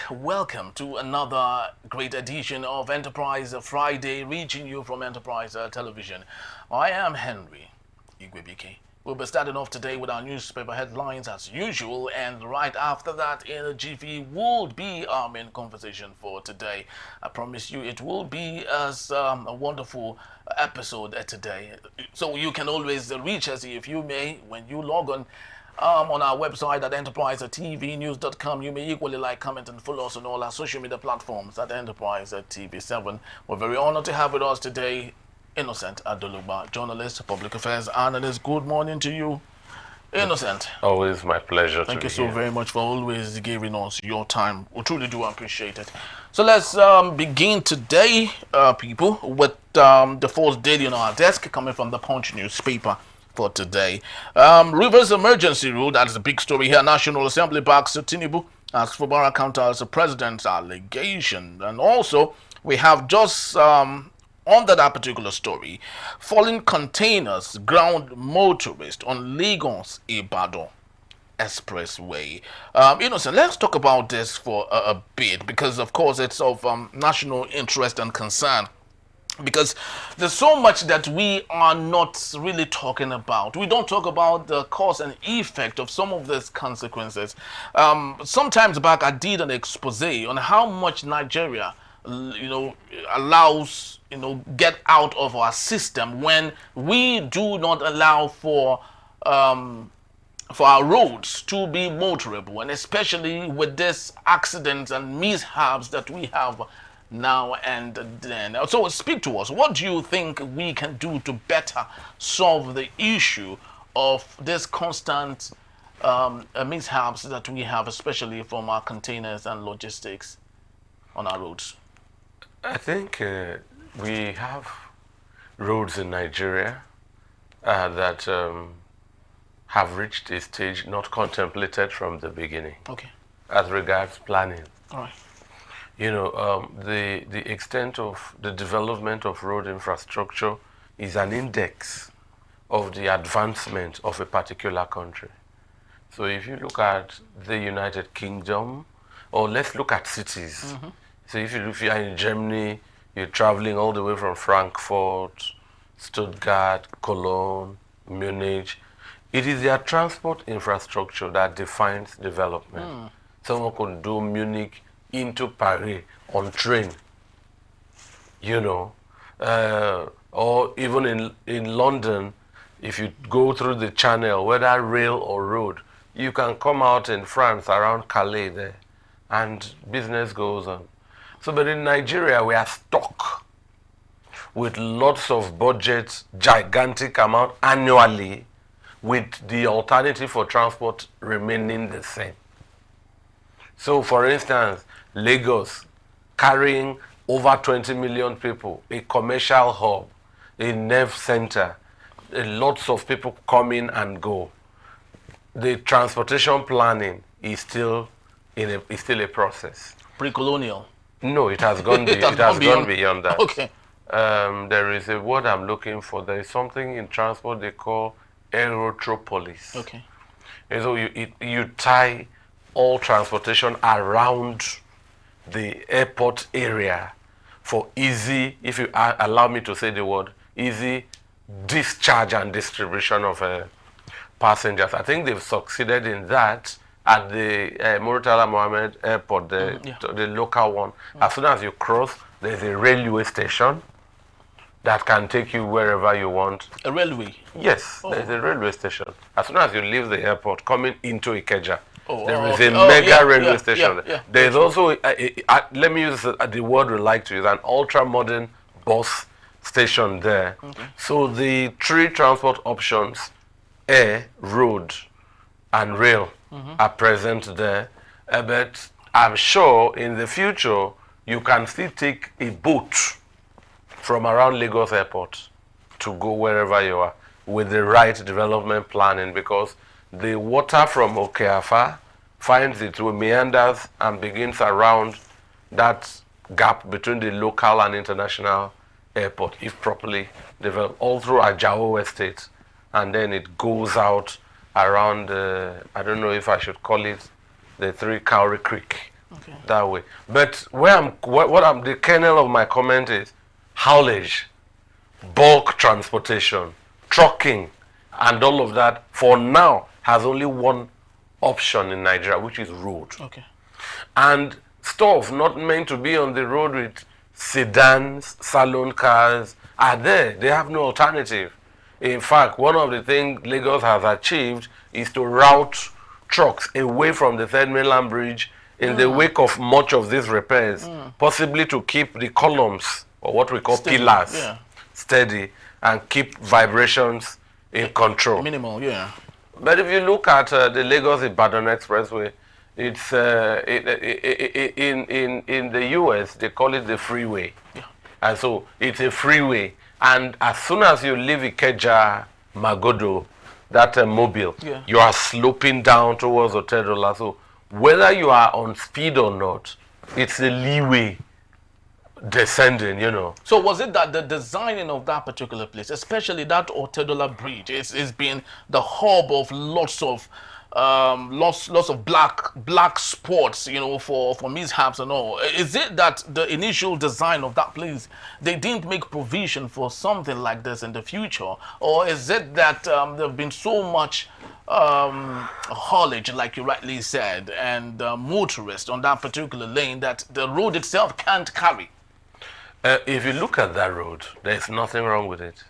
welcome to another great edition of Enterprise Friday, reaching you from Enterprise Television. I am Henry Igwebike. We'll be starting off today with our newspaper headlines as usual, and right after that, in a jiffy, will be our main conversation for today. I promise you it will be as a wonderful episode today. So you can always reach us if you may when you log on our website at enterprisetvnews.com. You may equally like, comment, and follow us on all our social media platforms at Enterprise TV7. We're very honored to have with us today Innocent Adoluba, journalist, public affairs analyst. Good morning to you, Innocent. Always my pleasure. Thank you be so here. very much for always giving us your time. We truly do appreciate it. So let's begin today, people, with the first daily on our desk coming from the Punch newspaper for today. Rivers emergency rule, that's the big story here. National Assembly backs Tinubu as Fubara counters the president's allegation. And also, we have just under that particular story, falling containers ground motorists on Lagos Ibadan Expressway. Innocent, let's talk about this for a bit because, of course, it's of national interest and concern. Because there's so much that we are not really talking about. We don't talk about the cause and effect of some of these consequences. Sometimes back, I did an expose on how much Nigeria, allows, get out of our system when we do not allow for our roads to be motorable, and especially with this accidents and mishaps that we have now and then. So speak to us. What do you think we can do to better solve the issue of this constant mishaps that we have, especially from our containers and logistics on our roads? I think we have roads in Nigeria that have reached a stage not contemplated from the beginning. Okay. As regards planning. All right. The extent of the development of road infrastructure is an index of the advancement of a particular country. So if you look at the United Kingdom, or let's look at cities. Mm-hmm. So if you are in Germany, you're traveling all the way from Frankfurt, Stuttgart, Cologne, Munich. It is their transport infrastructure that defines development. Someone could do Munich into Paris on train, or even in London, if you go through the channel, whether rail or road, you can come out in France around Calais there, and business goes on. So, but in Nigeria, we are stuck with lots of budgets, gigantic amount annually, with the alternative for transport remaining the same. So, for instance, Lagos carrying over 20 million people, a commercial hub, a nerve center, lots of people come in and go. The transportation planning is still a process. Pre-colonial. No, it has gone. It has gone beyond that. Okay. There is a word I'm looking for. There is something in transport they call aerotropolis. Okay. And so you tie all transportation around the airport area for easy, if you allow me to say the word, easy discharge and distribution of passengers. I think they've succeeded in that at the Murtala Mohammed Airport, the local one. As soon as you cross, there's a railway station that can take you wherever you want. A railway? Yes, there's a railway station. As soon as you leave the airport, coming into Ikeja, there is okay. a mega railway station. Yeah. There's also, let me use the word we like to use, an ultra-modern bus station there. Okay. So the three transport options, air, road, and rail, are present there. But I'm sure in the future, you can still take a boat from around Lagos Airport to go wherever you are with the right development planning, because the water from Okeafa finds its way, meanders, and begins around that gap between the local and international airport, if properly developed, all through Ajao Estate, and then it goes out around, I don't know if I should call it the Three Cowrie Creek, Okay. that way. But what I'm the kernel of my comment is haulage, bulk transportation, trucking, and all of that for now has only one option in Nigeria, which is road. Okay. And stuff not meant to be on the road with sedans, salon cars are there. They have no alternative. In fact, one of the things Lagos has achieved is to route trucks away from the Third Mainland Bridge in the wake of much of these repairs, possibly to keep the columns, or what we call Steady, pillars, yeah. steady and keep vibrations in control. Minimal, yeah. But if you look at the Lagos-Ibadan Expressway, it's in the US they call it the freeway, Yeah. and so it's a freeway. And as soon as you leave Ikeja, Magodo, that mobile, Yeah. you are sloping down towards Otedola. So whether you are on speed or not, it's a leeway descending, you know. So was it that the designing of that particular place, especially that Otedola Bridge, is been the hub of lots of black spots, you know, for mishaps and all? Is it that the initial design of that place, they didn't make provision for something like this in the future, or is it that there've been so much haulage, like you rightly said, and motorists on that particular lane that the road itself can't carry? If you look at that road, there's nothing wrong with it.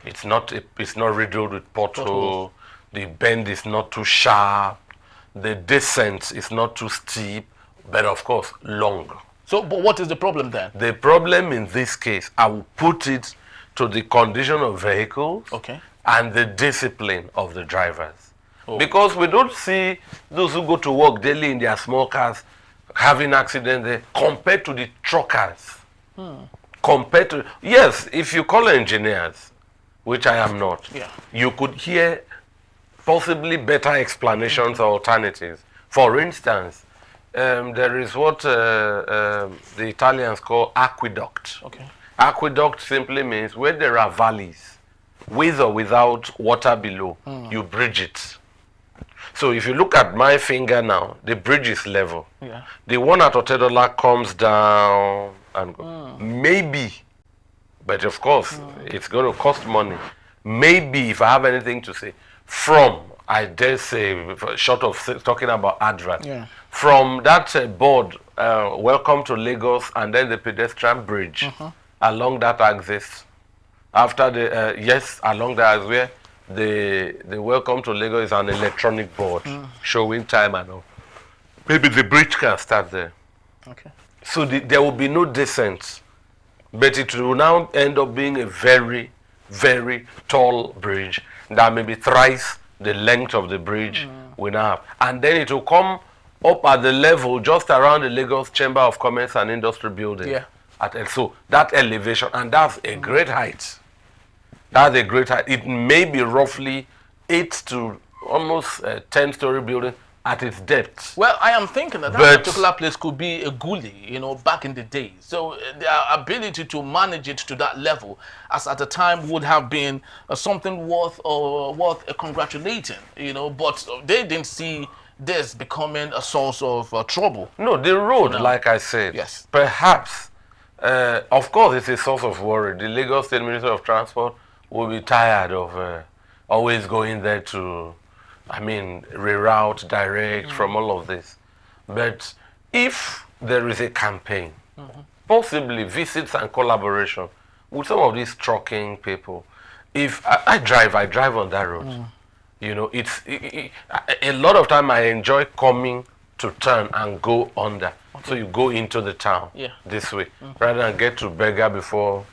It's not riddled with pothole. The bend is not too sharp. The descent is not too steep, but of course long. So, but what is the problem then? The problem in this case, I will put it to the condition of vehicles, Okay. and the discipline of the drivers. Oh. Because we don't see those who go to work daily in their small cars having accidents there compared to the truckers. Compared to, yes, if you call engineers, which I am not, Yeah. you could hear possibly better explanations or alternatives. For instance, there is what the Italians call aqueduct. Okay. Aqueduct simply means where there are valleys, with or without water below, you bridge it. So if you look at my finger now, the bridge is level. Yeah. The one at Otedola comes down and goes. Maybe, but of course, it's going to cost money. Maybe, if I have anything to say, from, I dare say, short of talking about advert, Yeah. from that board, welcome to Lagos, and then the pedestrian bridge along that axis, after the, yes, along that axis where the welcome to Lagos is an electronic board showing time and all. Maybe the bridge can start there. Okay. So there will be no descent, but it will now end up being a very, very tall bridge that may be thrice the length of the bridge we now have. And then it will come up at the level just around the Lagos Chamber of Commerce and Industry building. Yeah. So that elevation, and that's a great height. That's a great height. It may be roughly 8 to almost 10-story building at its depth. Well, I am thinking that particular place could be a gully, you know, back in the day. So their ability to manage it to that level, as at the time, would have been something worth congratulating, you know. But they didn't see this becoming a source of trouble. No, the road, like I said, Yes. perhaps, of course, it's a source of worry. The Lagos State Ministry of Transport will be tired of always going there to, reroute, direct from all of this. But if there is a campaign, possibly visits and collaboration with some of these trucking people, if I drive on that road, you know, a lot of time I enjoy coming to turn and go under. Okay. So you go into the town this way, rather than get to Berger before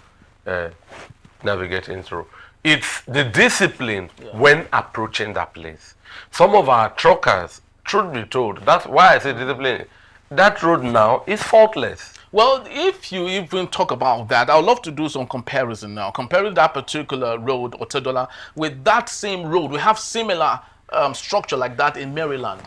navigating through. It's the discipline when approaching that place. Some of our truckers, truth be told, that's why I say discipline. That road now is faultless. Well, if you even talk about that, I would love to do some comparison now. Comparing that particular road, Otedola, with that same road. We have similar structure like that in Maryland,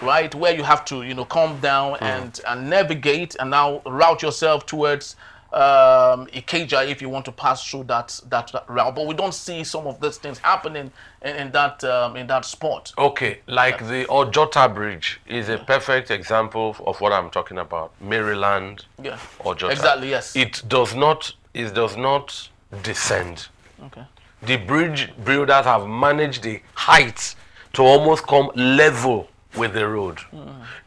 right? Where you have to, you know, come down and navigate and now route yourself towards Ikeja if you want to pass through that route. But we don't see some of these things happening in that spot. Okay, like the Ojota Bridge is a perfect example of what I'm talking about. Maryland, Yeah, Ojota. exactly. Yes. It does not descend. Okay. The bridge builders have managed the height to almost come level with the road.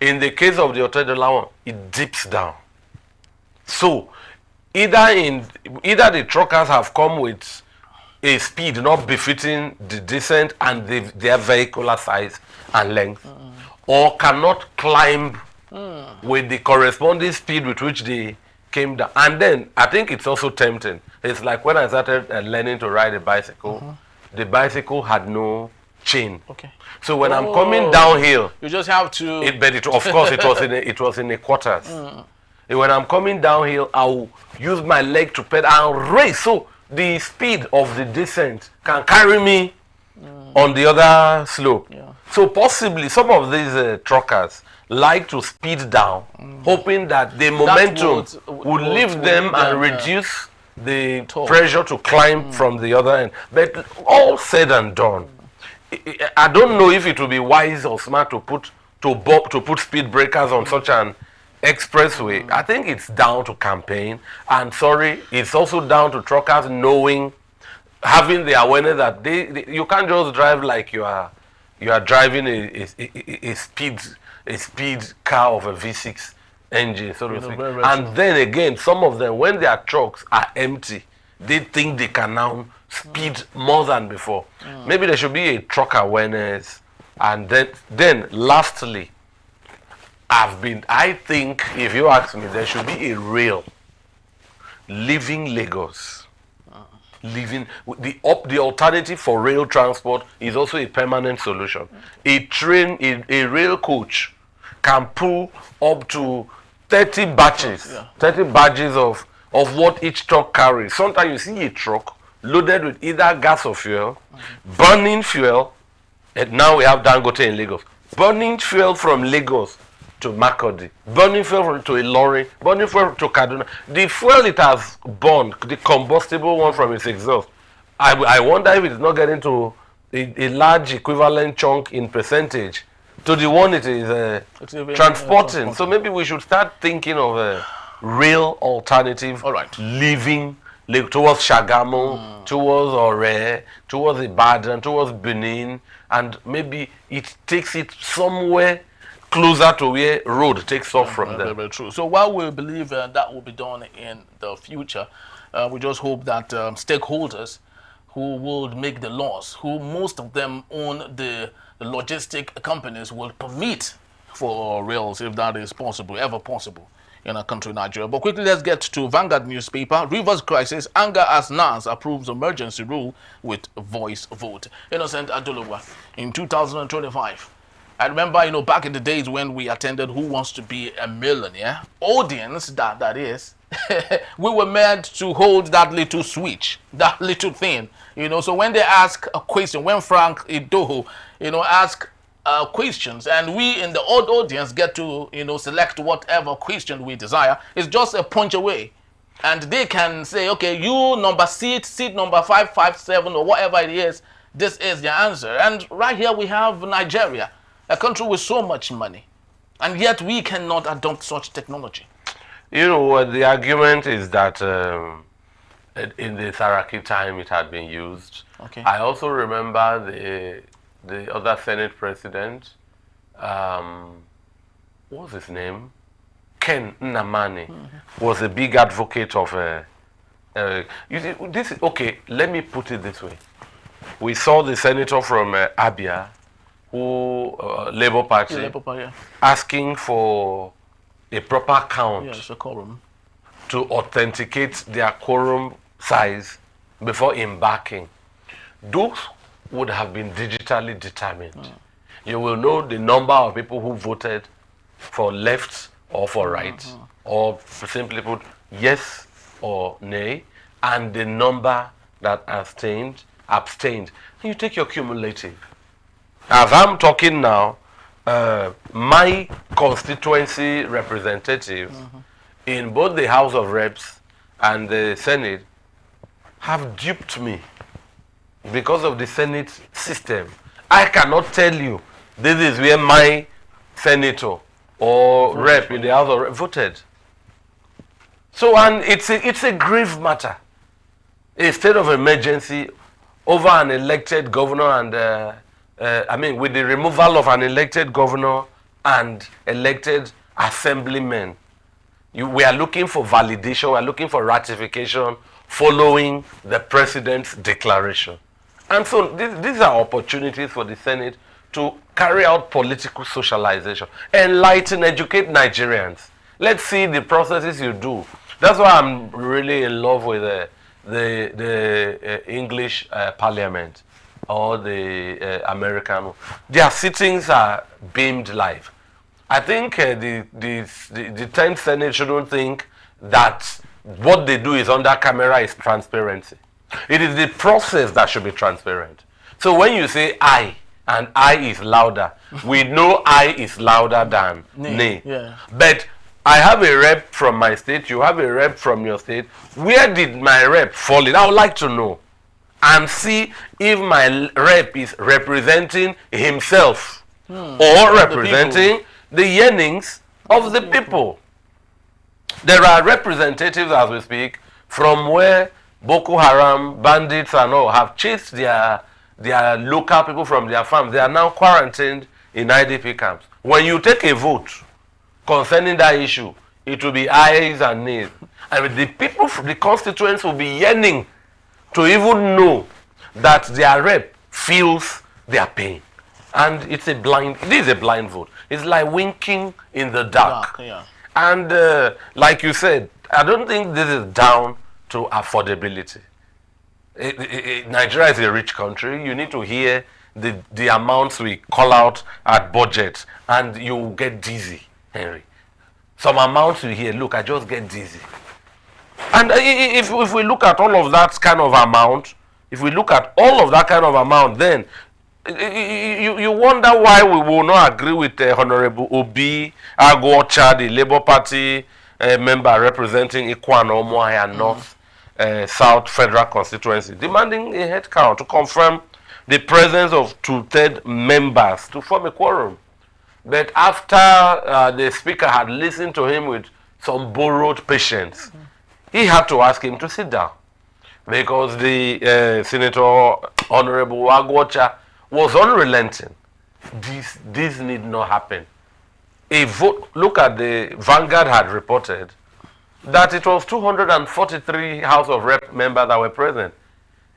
In the case of the Otedola one, it dips down. So either the truckers have come with a speed not befitting the descent and their vehicular size and length, or cannot climb with the corresponding speed with which they came down. And then I think it's also tempting. It's like when I started learning to ride a bicycle, the bicycle had no chain. Okay. So when I'm coming downhill, you just have to. Of course, it was in the quarters. When I'm coming downhill, I'll use my leg to pedal and race. So the speed of the descent can carry me on the other slope. Yeah. So possibly some of these truckers like to speed down, hoping that the momentum would lift them and reduce the pressure to climb from the other end. But all said and done, I don't know if it would be wise or smart to put speed breakers on such an expressway. I think it's down to campaign, and sorry, it's also down to truckers having the awareness that you can't just drive like you are driving a speed car of a V6 engine, so to speak. And then again, some of them, when their trucks are empty, they think they can now speed more than before. Maybe there should be a truck awareness. And then lastly, I think, if you ask me, there should be a rail leaving Lagos. The alternative for rail transport is also a permanent solution. A rail coach can pull up to 30 batches, 30 badges of what each truck carries. Sometimes you see a truck loaded with either gas or fuel, burning fuel, and now we have Dangote in Lagos, burning fuel from Lagos to Makurdi, burning fuel to Ilorin, burning fuel to Kaduna. The fuel it has burned, the combustible one from its exhaust, I wonder if it's not getting to a large equivalent chunk in percentage to the one it is transporting. So maybe we should start thinking of a real alternative, living towards Shagamu, towards Ore, towards Ibadan, towards Benin, and maybe it takes it somewhere closer to where road takes off from there. Very true. So while we believe that will be done in the future, we just hope that stakeholders who will make the laws, who most of them own the logistic companies, will permit for rails, if that is possible, ever possible, in our country, Nigeria. But quickly, let's get to Vanguard newspaper. Rivers crisis, anger as NAS approves emergency rule with voice vote. Innocent Adolowa, in 2025. I remember, back in the days when we attended Who Wants to Be a Millionaire, audience, that is, we were meant to hold that little switch, that little thing, So when they ask a question, when Frank Idoho, ask questions, and we in the audience get to, select whatever question we desire, it's just a punch away. And they can say, okay, you number seat number 557 or whatever it is, this is your answer. And right here we have Nigeria, a country with so much money, and yet we cannot adopt such technology. The argument is that in the Saraki time it had been used. Okay. I also remember the other Senate president, what was his name? Ken Nnamani, was a big advocate of you see, this is okay. Let me put it this way: we saw the senator from Abia, who Labour Party, asking for a proper count, a quorum, to authenticate their quorum size before embarking. Those would have been digitally determined. You will know the number of people who voted for left or for right, or simply put, yes or nay, and the number that abstained. And you take your cumulative. As I'm talking now, my constituency representative in both the House of Reps and the Senate have duped me because of the Senate system. I cannot tell you this is where my senator or rep in the House of Rep voted. So, and it's a grave matter. A state of emergency over an elected governor and, with the removal of an elected governor and elected assemblymen. We are looking for validation, we are looking for ratification following the president's declaration. And so these are opportunities for the Senate to carry out political socialization, enlighten, educate Nigerians. Let's see the processes you do. That's why I'm really in love with the English Parliament or the American. Their sittings are beamed live. I think the 10th Senate shouldn't think that what they do is under camera is transparency. It is the process that should be transparent. So when you say I, and I is louder, we know I is louder than nay. Yeah. But I have a rep from my state, you have a rep from your state. Where did my rep fall in? I would like to know. And see if my rep is representing himself or representing the yearnings of the people. There are representatives, as we speak, from where Boko Haram, bandits and all have chased their local people from their farms. They are now quarantined in IDP camps. When you take a vote concerning that issue, it will be ayes and nays. And the people, the constituents will be yearning to even know that their rep feels their pain. And it is a blind vote. It's like winking in the dark. Yeah. And like you said, I don't think this is down to affordability. Nigeria is a rich country. You need to hear the amounts we call out at budget, and you will get dizzy, Henry. Some amounts you hear, look, I just get dizzy. And if we look at all of that kind of amount, then you wonder why we will not agree with Honorable Obi Agwocha, the Labour Party member representing Ikwan Omoaya North South Federal Constituency, demanding a head count to confirm the presence of 2/3 members to form a quorum. But after the speaker had listened to him with some borrowed patience, he had to ask him to sit down because the Senator Honorable Agwocha was unrelenting. This need not happen. A vote, look at the Vanguard had reported that it was 243 House of Rep members that were present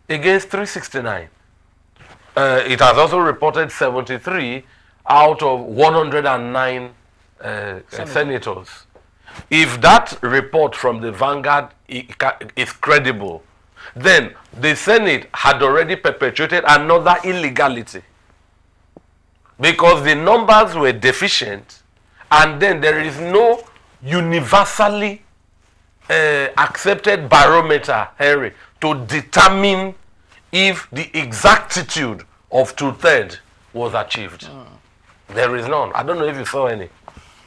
against 369. It has also reported 73 out of 109 senators. If that report from the Vanguard is credible, then the Senate had already perpetrated another illegality because the numbers were deficient, and then there is no universally accepted barometer, Henry, to determine if the exactitude of 2/3 was achieved. There is none. I don't know if you saw any.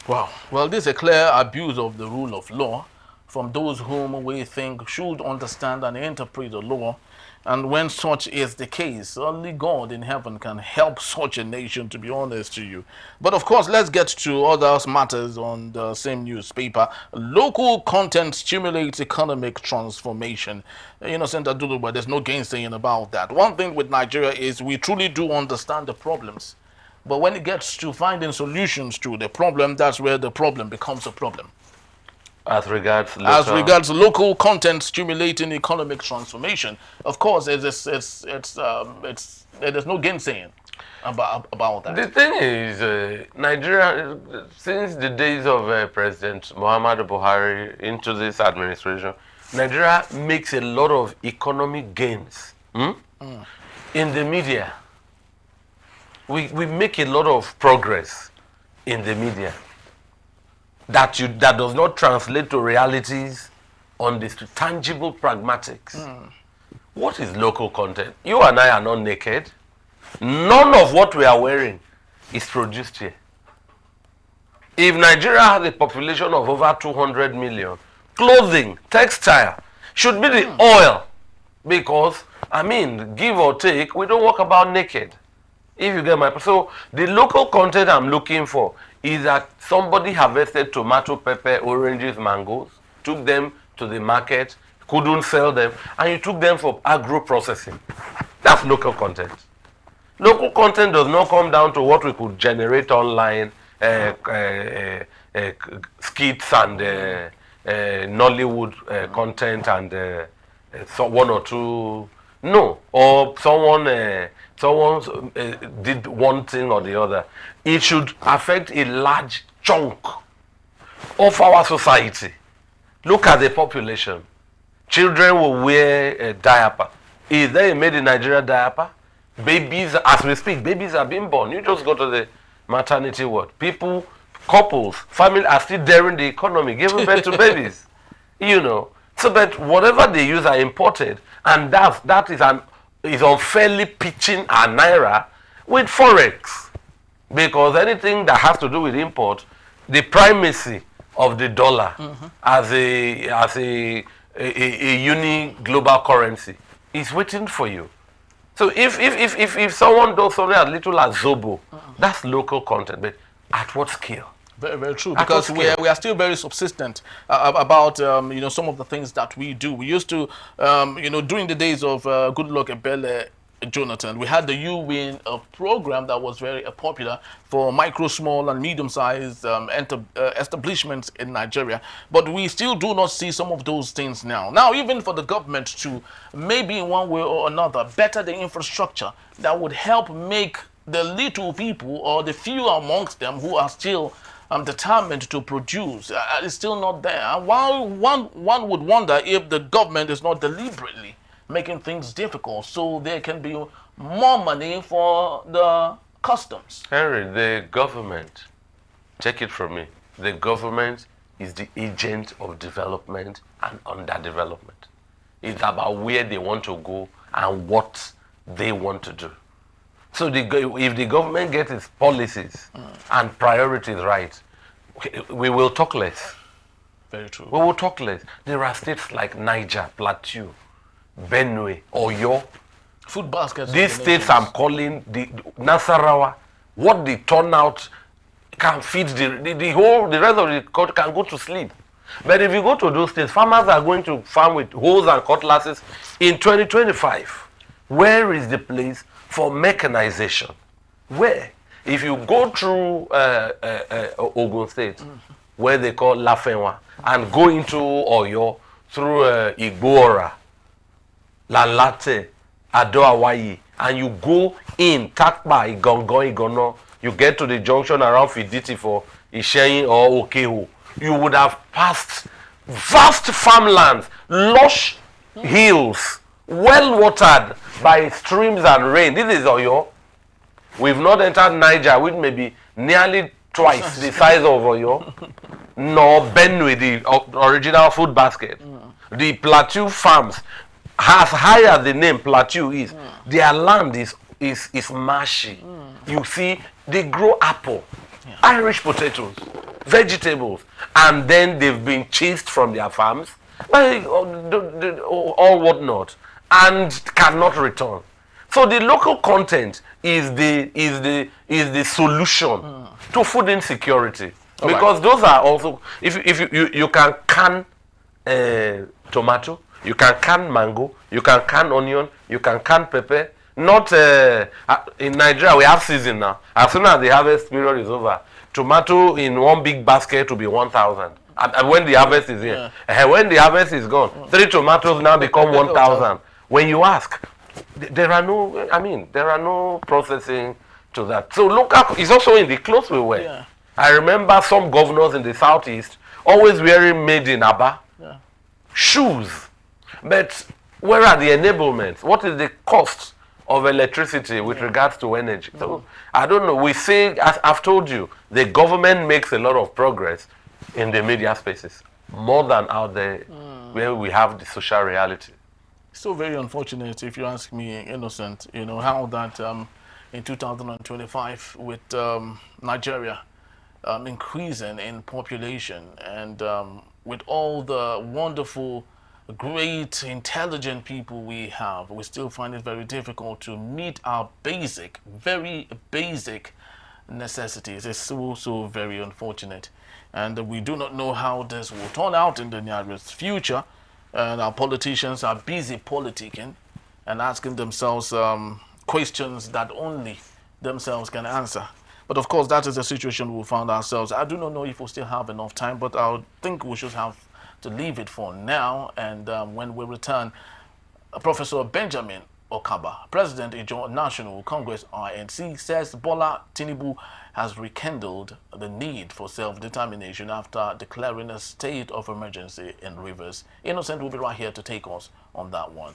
Wow. Well, this is a clear abuse of the rule of law from those whom we think should understand and interpret the law. And when such is the case, only God in heaven can help such a nation, to be honest to you. But of course, let's get to other matters on the same newspaper. Local content stimulates economic transformation. Innocent Aduluba, there's no gainsaying about that. One thing with Nigeria is we truly do understand the problems. But when it gets to finding solutions to the problem, that's where the problem becomes a problem. As regards local content stimulating economic transformation, of course, there's no gainsaying about that. The thing is, Nigeria, since the days of President Muhammadu Buhari into this administration, Nigeria makes a lot of economic gains in the media. We make a lot of progress in the media that does not translate to realities on the tangible pragmatics. What is local content? You and I are not naked. None of what we are wearing is produced here. If Nigeria has a population of over 200 million, clothing, textile, should be the oil. Because, I mean, give or take, we don't walk about naked. If you get my point. So the local content I'm looking for is that somebody harvested tomato, pepper, oranges, mangoes, took them to the market, couldn't sell them, and you took them for agro processing. That's local content. Local content does not come down to what we could generate online, skits and Nollywood content and so one or two. No, or someone did one thing or the other. It should affect a large chunk of our society. Look at the population. Children will wear a diaper. Is there a made in Nigeria diaper? Babies, as we speak, babies are being born. You just go to the maternity ward. People, couples, family are still daring the economy, giving birth to babies. You know. So that whatever they use are imported, and that is unfairly pitching our naira with forex, because anything that has to do with import, the primacy of the dollar as a uni global currency is waiting for you. So if someone does something as little as Zobo, that's local content, but at what scale? Very, very true. Because we are still very subsistent about some of the things that we do. We used to during the days of Goodluck Ebele Jonathan, we had the U-Win program that was very popular for micro, small, and medium-sized establishments in Nigeria. But we still do not see some of those things now. Now, even for the government to maybe in one way or another better the infrastructure that would help make the little people or the few amongst them who are still determined to produce is still not there. And while one would wonder if the government is not deliberately making things difficult so there can be more money for the customs. Henry, the government, take it from me, the government is the agent of development and underdevelopment. It's about where they want to go and what they want to do. So if the government gets its policies and priorities right, we will talk less. Very true. We will talk less. There are states like Niger, Plateau, Benue, Oyo. Food baskets. These states I'm calling the Nasarawa. What the turnout can feed the rest of the country can go to sleep. But if you go to those states, farmers are going to farm with hoes and cutlasses in 2025. Where is the place for mechanization? Where? If you go through Ogun State, where they call Lafenwa, and go into Oyo through Igboora, Lalate, Ado-Awayi, and you go in Takpa, Igongo, Igono, you get to the junction around Fiditi for Isheyin or Okeho, you would have passed vast farmlands, lush hills, well watered by streams and rain. This is Oyo. We've not entered Niger, which may be nearly twice the size of Oyo, nor Benue, the original food basket. The Plateau farms, as high as the name Plateau is, their land is marshy. You see, they grow apple, Irish potatoes, vegetables, and then they've been chased from their farms by all whatnot and cannot return. So the local content is the solution to food insecurity. Because those are also, if you can can tomato, you can can mango, you can can onion, you can can pepper. Not in Nigeria we have season now. As soon as the harvest period is over, tomato in one big basket will be 1,000. And when the harvest is here, when the harvest is gone, 3 tomatoes now become 1,000. When you ask, there are no processing to that. So local is also in the clothes we wear. Yeah. I remember some governors in the southeast always wearing made in Aba shoes. But where are the enablements? What is the cost of electricity with regards to energy? So I don't know. We say, as I've told you, the government makes a lot of progress in the media spaces, more than out there where we have the social reality. So very unfortunate, if you ask me, Innocent, how that in 2025 with Nigeria increasing in population and with all the wonderful great, intelligent people we have, we still find it very difficult to meet our basic, very basic necessities. It's so very unfortunate. And we do not know how this will turn out in the nearest future. And our politicians are busy politicking and asking themselves questions that only themselves can answer. But of course, that is the situation we found ourselves. I do not know if we still have enough time, but I think we should have to leave it for now. And when we return, Professor Benjamin Okaba, President of National Congress (RNC), says Bola Tinubu has rekindled the need for self-determination after declaring a state of emergency in Rivers. Innocent will be right here to take us on that one.